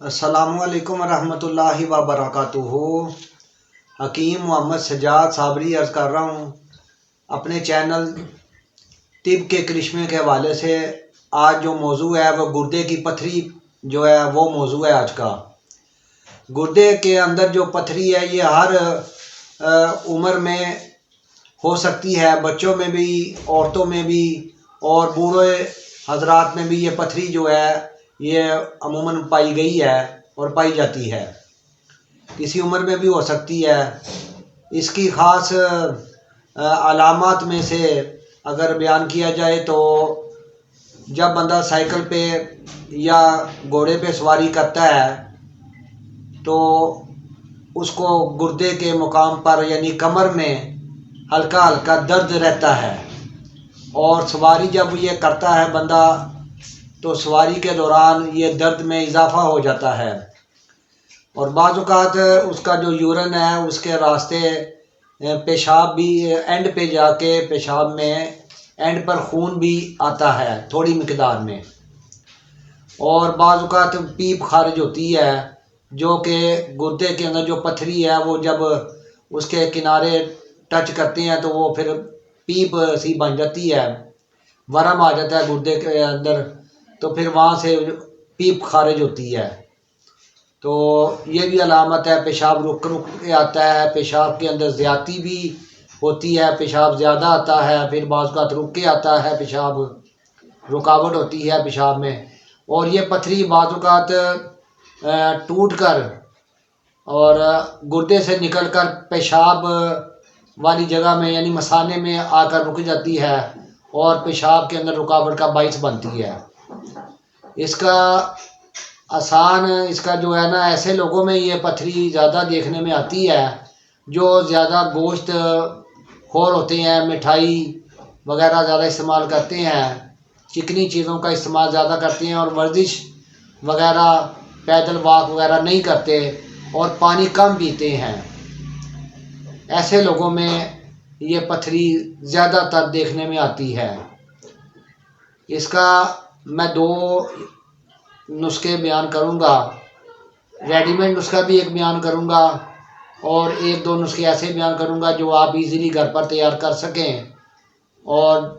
अस्सलामुअलैकुम रहमतुल्लाहि व बरकातुहू। हकीम मोहम्मद सजाद साबरी अर्ज़ कर रहा हूँ अपने चैनल तिब के करिश्मे के हवाले से। आज जो मौजू है वह गुर्दे की पथरी जो है वो मौजू है आज का। गुर्दे के अंदर जो पथरी है ये हर उम्र में हो सकती है, बच्चों में भी, औरतों में भी और बूढ़े हजरात में भी ये पथरी जो है ये अमूमन पाई गई है और पाई जाती है। किसी उम्र में भी हो सकती है। इसकी ख़ास अलामात में से अगर बयान किया जाए तो जब बंदा साइकिल पे या घोड़े पे सवारी करता है तो उसको गुर्दे के मुकाम पर यानी कमर में हल्का हल्का दर्द रहता है, और सवारी जब ये करता है बंदा तो सवारी के दौरान ये दर्द में इजाफ़ा हो जाता है। और बाज़ औक़ात उसका जो यूरिन है उसके रास्ते पेशाब भी एंड पे जाके पेशाब में एंड पर खून भी आता है थोड़ी मिकदार में, और बाज़ औक़ात पीप खारिज होती है जो कि गुर्दे के अंदर जो पथरी है वो जब उसके किनारे टच करते हैं तो वो फिर पीप सी बन जाती है, वरम आ जाता है गुर्दे के अंदर, तो फिर वहाँ से पीप खारिज होती है। तो ये भी अलामत है। पेशाब रुक रुक के आता है, पेशाब के अंदर ज़्यादती भी होती है, पेशाब ज़्यादा आता है, फिर बाज़ औक़ात रुक के आता है, पेशाब रुकावट होती है पेशाब में। और ये पथरी बाज़ औक़ात टूट कर और गुर्दे से निकल कर पेशाब वाली जगह में यानी मसाने में आकर रुक जाती है और पेशाब के अंदर रुकावट का बाइस बनती है। इसका जो है ना, ऐसे लोगों में ये पथरी ज़्यादा देखने में आती है जो ज़्यादा गोश्त खोर होते हैं, मिठाई वगैरह ज़्यादा इस्तेमाल करते हैं, चिकनी चीज़ों का इस्तेमाल ज़्यादा करते हैं और वर्जिश वगैरह पैदल वॉक वगैरह नहीं करते और पानी कम पीते हैं। ऐसे लोगों में ये पथरी ज़्यादातर देखने में आती है। इसका मैं 2 नुस्खे बयान करूँगा, रेडीमेड नुस्खा भी एक बयान करूँगा और 1-2 नुस्खे ऐसे बयान करूँगा जो आप इजीली घर पर तैयार कर सकें और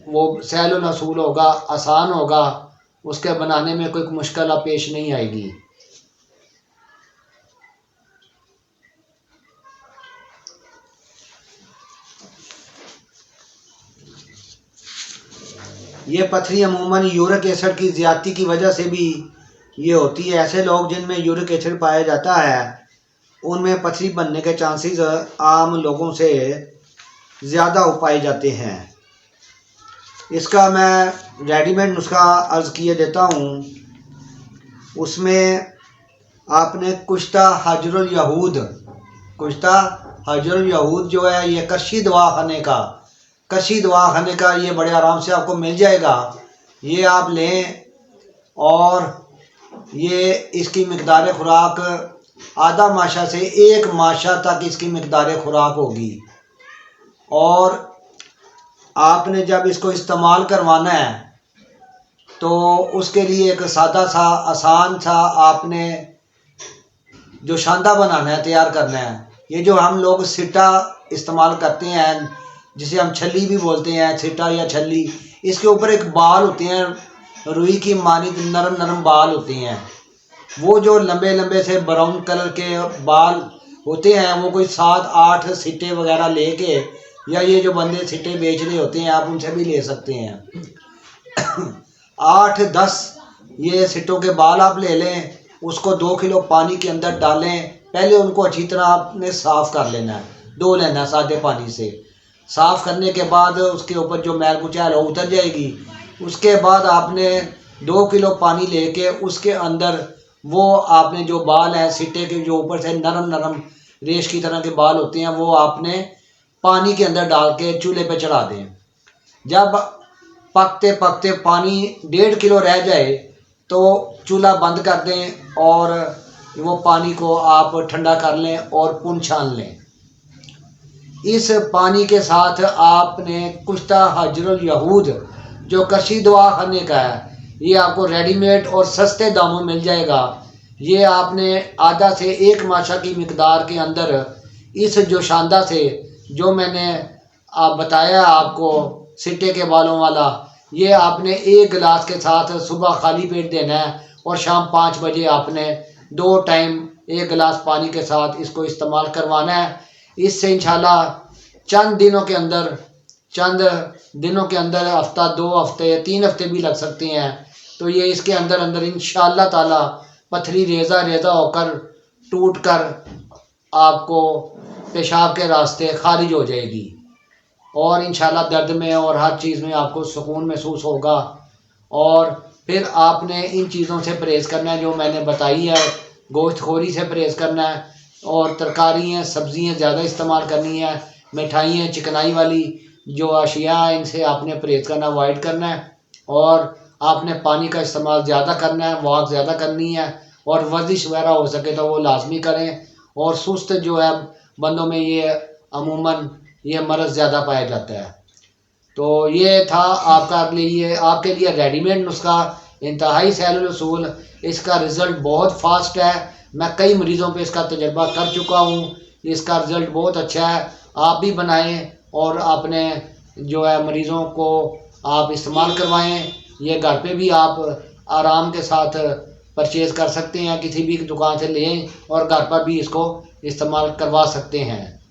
वो सहल हसूल होगा, आसान होगा, उसके बनाने में कोई मुश्किल पेश नहीं आएगी। ये पथरी अमूमन यूरिक एसिड की ज़्यादती की वजह से भी ये होती है। ऐसे लोग जिनमें यूरिक एसिड पाया जाता है उनमें पथरी बनने के चांसेस आम लोगों से ज़्यादा पाए जाते हैं। इसका मैं रेडीमेड नुस्खा अर्ज़ किए देता हूँ। उसमें आपने कुश्ता हजरुल यहूद जो है ये कशी दवाखाने का ये बड़े आराम से आपको मिल जाएगा। ये आप लें और ये इसकी मिकदार खुराक आधा माशा से 1 माशा तक इसकी मिकदार खुराक होगी। और आपने जब इसको इस्तेमाल करवाना है तो उसके लिए एक सादा सा आसान सा आपने जो शांदा बनाना है, तैयार करना है। ये जो हम लोग सिट्टा इस्तेमाल करते हैं जिसे हम छल्ली भी बोलते हैं, सिट्टा या छल्ली, इसके ऊपर एक बाल होते हैं, रुई की मानिंद नरम नरम बाल होते हैं। वो जो लंबे लंबे से ब्राउन कलर के बाल होते हैं वो कोई 7-8 सिट्टे वगैरह लेके, या ये जो बंदे सिट्टे बेच रहे होते हैं आप उनसे भी ले सकते हैं। 8-10 ये सिट्टों के बाल आप ले लें, उसको 2 किलो पानी के अंदर डालें। पहले उनको अच्छी तरह आपने साफ़ कर लेना है, धो लेना है सादे पानी से। साफ़ करने के बाद उसके ऊपर जो मैल कुचैल उतर जाएगी। उसके बाद आपने 2 किलो पानी लेके उसके अंदर वो आपने जो बाल हैं सिट्टे के जो ऊपर से नरम नरम रेश की तरह के बाल होते हैं वो आपने पानी के अंदर डाल के चूल्हे पे चढ़ा दें। जब पकते पकते पानी 1.5 किलो रह जाए तो चूल्हा बंद कर दें और वो पानी को आप ठंडा कर लें और पुन छान लें। इस पानी के साथ आपने कुश्ता हजरुल यहूद जो कशी दवाखाने का है, ये आपको रेडीमेड और सस्ते दामों में मिल जाएगा। ये आपने आधा से 1 माशा की मिकदार के अंदर इस जोशांदा से जो मैंने आप बताया आपको सिट्टे के बालों वाला, ये आपने 1 गिलास के साथ सुबह खाली पेट देना है और शाम 5 बजे आपने 2 टाइम 1 गिलास पानी के साथ इसको इस्तेमाल करवाना है। इससे इंशाल्लाह चंद दिनों के अंदर हफ्ता 2 हफ्ते 3 हफ्ते भी लग सकते हैं, तो ये इसके अंदर अंदर इंशाल्लाह ताला पथरी रेज़ा रेज़ा होकर टूट कर आपको पेशाब के रास्ते खारिज हो जाएगी और इंशाल्लाह दर्द में और हर चीज़ में आपको सुकून महसूस होगा। और फिर आपने इन चीज़ों से परहेज़ करना है जो मैंने बताई है। गोश्त खोरी से परहेज़ करना है और तरकारियाँ सब्ज़ियाँ ज़्यादा इस्तेमाल करनी है। मिठाइयाँ चिकनाई वाली जो अशिया हैं इनसे आपने परहेज़ करना, अवॉइड करना है। और आपने पानी का इस्तेमाल ज़्यादा करना है, वॉक ज़्यादा करनी है और वर्जिश वगैरह हो सके तो वो लाजमी करें। और सुस्त जो है बंदों में ये अमूमन ये मर्ज़ ज़्यादा पाया जाता है। तो ये था आपके लिए रेडीमेड नुस्खा, इंतहाई सहल उसूल। इसका रिज़ल्ट बहुत फास्ट है, मैं कई मरीज़ों पे इसका तजर्बा कर चुका हूँ, इसका रिज़ल्ट बहुत अच्छा है। आप भी बनाएं और अपने जो है मरीज़ों को आप इस्तेमाल करवाएं। ये घर पे भी आप आराम के साथ परचेज़ कर सकते हैं, किसी भी दुकान से लें और घर पर भी इसको इस्तेमाल करवा सकते हैं।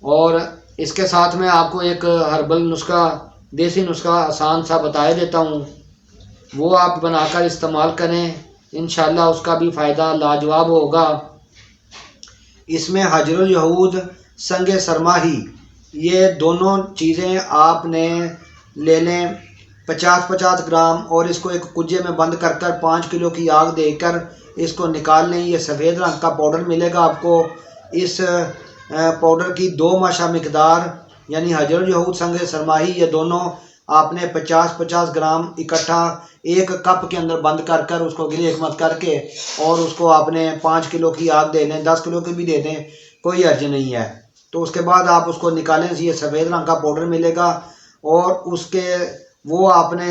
और इसके साथ में आपको एक हर्बल नुस्खा, देसी नुस्खा आसान सा बता देता हूँ, वो आप बनाकर इस्तेमाल करें, इंशाल्लाह उसका भी फ़ायदा लाजवाब होगा। इसमें हजरुल यहूद, संगे सरमाही, ये दोनों चीज़ें आपने ले लें 50-50 ग्राम और इसको एक कुज्जे में बंद कर कर 5 किलो की आग देकर इसको निकाल लें। ये सफ़ेद रंग का पाउडर मिलेगा आपको। इस पाउडर की 2 माशा मिकदार यानी हजरुल यहूद संगे सरमाही, ये दोनों आपने 50-50 ग्राम इकट्ठा 1 कप के अंदर बंद कर कर उसको गिले मत करके और उसको आपने 5 किलो की आग दे दें, 10 किलो की भी दे दें, कोई हर्ज नहीं है। तो उसके बाद आप उसको निकालें, ये सफ़ेद रंग का पाउडर मिलेगा और उसके वो आपने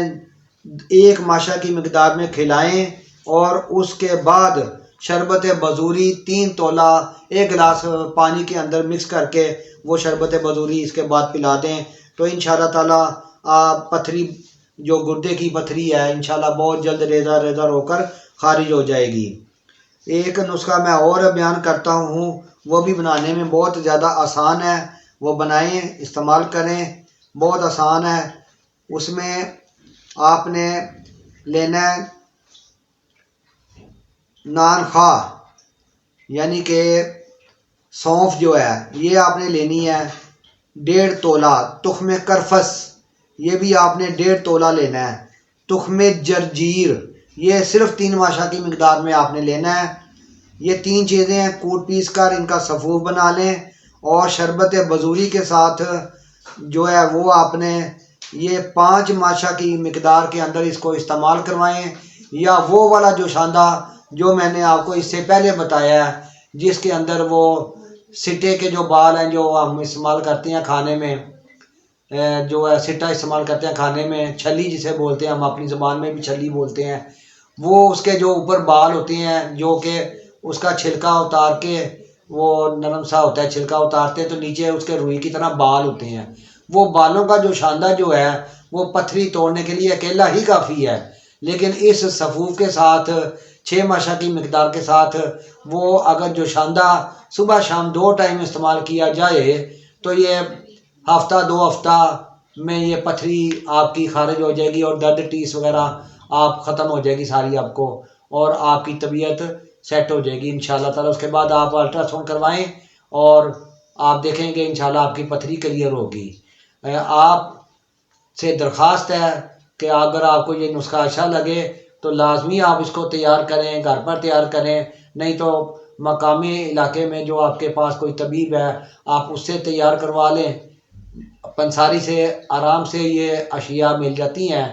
1 माशा की मिकदार में खिलाएं और उसके बाद शरबत बजूरी 3 तोला 1 गिलास पानी के अंदर मिक्स करके वो शरबत बजूरी इसके बाद पिला दें। तो इंशाल्लाह ताला पथरी जो गुर्दे की पथरी है इंशाल्लाह बहुत जल्द रेज़ा रेज़ा होकर खारिज हो जाएगी। एक नुस्खा मैं और बयान करता हूँ, वो भी बनाने में बहुत ज़्यादा आसान है, वो बनाएं इस्तेमाल करें, बहुत आसान है। उसमें आपने लेना है नान खा यानी कि सौंफ जो है ये आपने लेनी है 1.5 तोला। तुख्मे करफस ये भी आपने 1.5 तोला लेना है। तुख्मे जरजीर ये सिर्फ 3 माशा की मिकदार में आपने लेना है। ये 3 चीज़ें हैं, कूट पीस कर इनका सफ़ूफ बना लें और शरबत बजूरी के साथ जो है वो आपने ये 5 माशा की मिकदार के अंदर इसको इस्तेमाल करवाएं। या वो वाला जोशांदा जो मैंने आपको इससे पहले बताया है जिसके अंदर वो सिट्टे के जो बाल हैं जो हम इस्तेमाल करते हैं खाने में, जो है सिट्टा इस्तेमाल करते हैं खाने में, छली जिसे बोलते हैं, हम अपनी ज़बान में भी छली बोलते हैं, वो उसके जो ऊपर बाल होते हैं जो कि उसका छिलका उतार के वो नरम सा होता है, छिलका उतारते हैं तो नीचे उसके रुई की तरह बाल होते हैं। वो बालों का जो शांदा जो है वो पथरी तोड़ने के लिए अकेला ही काफ़ी है, लेकिन इस सफ़ूफ के साथ 6 माशा की मिकदार के साथ वो अगर जो शांदा सुबह शाम 2 टाइम इस्तेमाल किया जाए तो ये हफ्ता 2 हफ्ता में ये पथरी आपकी खारिज हो जाएगी और दर्द टीस वगैरह आप ख़त्म हो जाएगी सारी आपको और आपकी तबीयत सेट हो जाएगी इंशाल्लाह ताला। उसके बाद आप अल्ट्रासाउंड करवाएं और आप देखेंगे इंशाल्लाह आपकी पथरी क्लियर होगी। आप से दरख्वास्त है कि अगर आपको ये नुस्खा अच्छा लगे तो लाजमी आप इसको तैयार करें, घर पर तैयार करें, नहीं तो मकामी इलाके में जो आपके पास कोई तबीब है आप उससे तैयार करवा लें। पंसारी से आराम से ये अशिया मिल जाती हैं,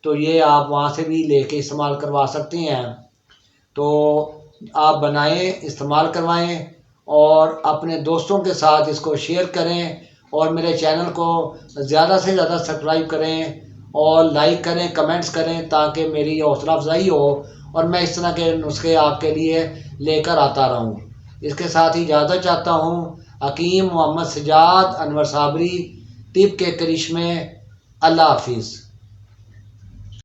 तो ये आप वहाँ से भी लेके इस्तेमाल करवा सकते हैं। तो आप बनाएं, इस्तेमाल करवाएं और अपने दोस्तों के साथ इसको शेयर करें और मेरे चैनल को ज़्यादा से ज़्यादा सब्सक्राइब करें और लाइक करें, कमेंट्स करें, ताकि मेरी हौसला अफजाई हो और मैं इस तरह के नुस्खे आपके लिए लेकर आता रहूं। इसके साथ ही इजाज़त चाहता हूँ। हकीम मोहम्मद सजाद अनवर साबरी, तिब के करिश्मे। अल्लाह हाफिज़।